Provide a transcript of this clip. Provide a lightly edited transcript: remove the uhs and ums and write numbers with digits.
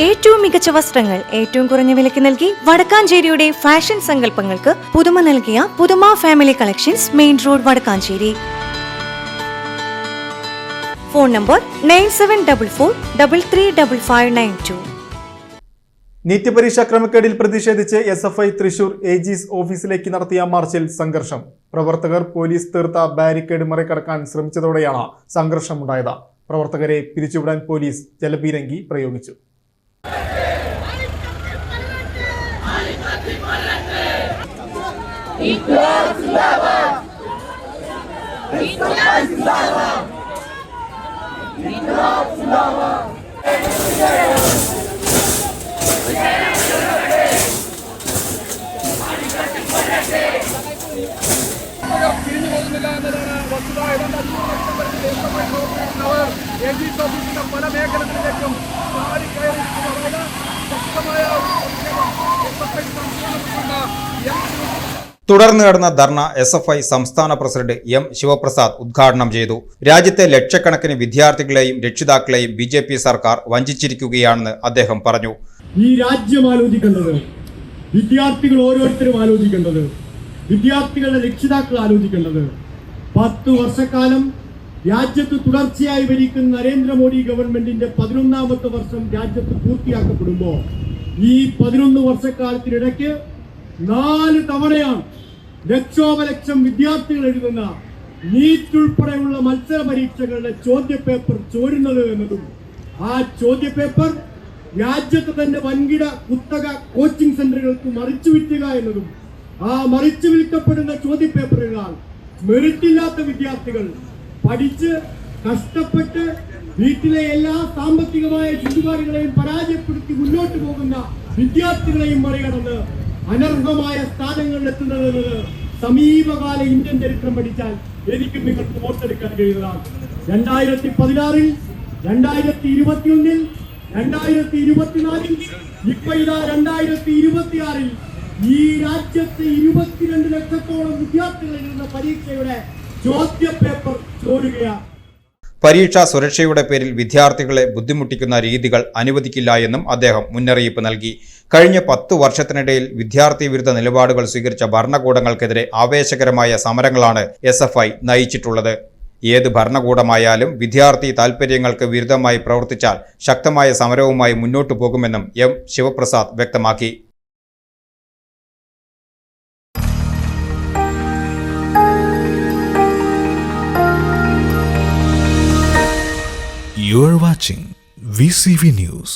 ഏറ്റവും മികച്ച വസ്ത്രങ്ങൾ ഏറ്റവും കുറഞ്ഞ വിലയ്ക്ക് നൽകി വടക്കാഞ്ചേരിയുടെ ഫാഷൻ സങ്കല്പങ്ങൾക്ക് പുതുമ നൽകിയ പുതുമ family collections, main road, Vadakkanchery. Phone number 9744335592. NEET പരീക്ഷാ ക്രമക്കേടിൽ പ്രതിഷേധിച്ച് SFI തൃശൂർ AG's ഓഫീസിലേക്ക് നടത്തിയ മാർച്ചിൽ സംഘർഷം. പ്രവർത്തകർ പോലീസ് തീർത്ത ബാരിക്കേഡ് മറികടക്കാൻ ശ്രമിച്ചതോടെയാണ് സംഘർഷമുണ്ടായത്. പ്രവർത്തകരെ പിരിച്ചുവിടാൻ പോലീസ് ജലപീരങ്കി പ്രയോഗിച്ചു. പല മേഖലകളിലേക്കും തുടർന്ന് നടന്ന ധർണ SFI സംസ്ഥാന പ്രസിഡന്റ് M. ശിവപ്രസാദ് ഉദ്ഘാടനം ചെയ്തു. രാജ്യത്തെ ലക്ഷക്കണക്കിന് വിദ്യാർത്ഥികളെയും രക്ഷിതാക്കളെയും BJP സർക്കാർ വഞ്ചിച്ചിരിക്കുകയാണെന്ന് അദ്ദേഹം പറഞ്ഞു. ഈ രാജ്യം ആലോചിക്കേണ്ടത്, വിദ്യാർത്ഥികൾ ഓരോരുത്തരും ആലോചിക്കേണ്ടത്, വിദ്യാർത്ഥികളുടെ രക്ഷിതാക്കൾ ആലോചിക്കേണ്ടത്, 10 വർഷക്കാലം രാജ്യത്ത് തുടർച്ചയായി ഭരിക്കുന്ന നരേന്ദ്രമോദി ഗവൺമെന്റിന്റെ 11ാമത്തെ വർഷം രാജ്യത്ത് പൂർത്തിയാക്കപ്പെടുമ്പോൾ ഈ 11 വർഷക്കാലത്തിനിടയ്ക്ക് 4 തവണയാണ് ലക്ഷോപലക്ഷം വിദ്യാർത്ഥികൾ എഴുതുന്ന നീറ്റ് ഉൾപ്പെടെയുള്ള മത്സര പരീക്ഷകളുടെ ചോദ്യപേപ്പർ ചോരുന്നത് എന്നതും, ആ ചോദ്യപേപ്പർ രാജ്യത്ത് തന്നെ വൻകിട കുത്തക കോച്ചിങ് സെന്ററുകൾക്ക് മറിച്ചു വിൽക്കുക എന്നതും, ആ മറിച്ചു വിൽക്കപ്പെടുന്ന ചോദ്യപേപ്പറുകളാൽ മെറിറ്റില്ലാത്ത വിദ്യാർത്ഥികൾ പഠിച്ച് കഷ്ടപ്പെട്ട് വീട്ടിലെ എല്ലാ സാമ്പത്തികമായ ചുറ്റുപാടുകളെയും പരാജയപ്പെടുത്തി മുന്നോട്ട് പോകുന്ന വിദ്യാർത്ഥികളെയും മറികടന്ന് അനർഹമായ സ്ഥാനങ്ങളിൽ എത്തുന്നത് എന്നത് സമീപകാല ഇന്ത്യൻ ചരിത്രം പഠിച്ചാൽ എനിക്ക് നിങ്ങൾക്ക് ഓർത്തെടുക്കാൻ കഴിയുന്നതാണ്. 2016-ൽ, 2021-ൽ, 2024-ൽ, ഇപ്പൊ ഇതാ 2026-ൽ ഈ രാജ്യത്തെ 22 ലക്ഷത്തോളം വിദ്യാർത്ഥികൾ എഴുതുന്ന പരീക്ഷയുടെ ചോദ്യപേപ്പർ ചോരുകയാണ്. പരീക്ഷാ സുരക്ഷയുടെ പേരിൽ വിദ്യാർത്ഥികളെ ബുദ്ധിമുട്ടിക്കുന്ന രീതികൾ അനുവദിക്കില്ല എന്നും അദ്ദേഹം മുന്നറിയിപ്പ് നൽകി. കഴിഞ്ഞ 10 വർഷത്തിനിടയിൽ വിദ്യാർത്ഥി വിരുദ്ധ നിലപാടുകൾ സ്വീകരിച്ച ഭരണകൂടങ്ങൾക്കെതിരെ ആവേശകരമായ സമരങ്ങളാണ് SFI നയിച്ചിട്ടുള്ളത്. ഏത് ഭരണകൂടമായാലും വിദ്യാർത്ഥി താൽപര്യങ്ങൾക്ക് വിരുദ്ധമായി പ്രവർത്തിച്ചാൽ ശക്തമായ സമരവുമായി മുന്നോട്ടു പോകുമെന്നും M. ശിവപ്രസാദ് വ്യക്തമാക്കി. You are watching VCV News.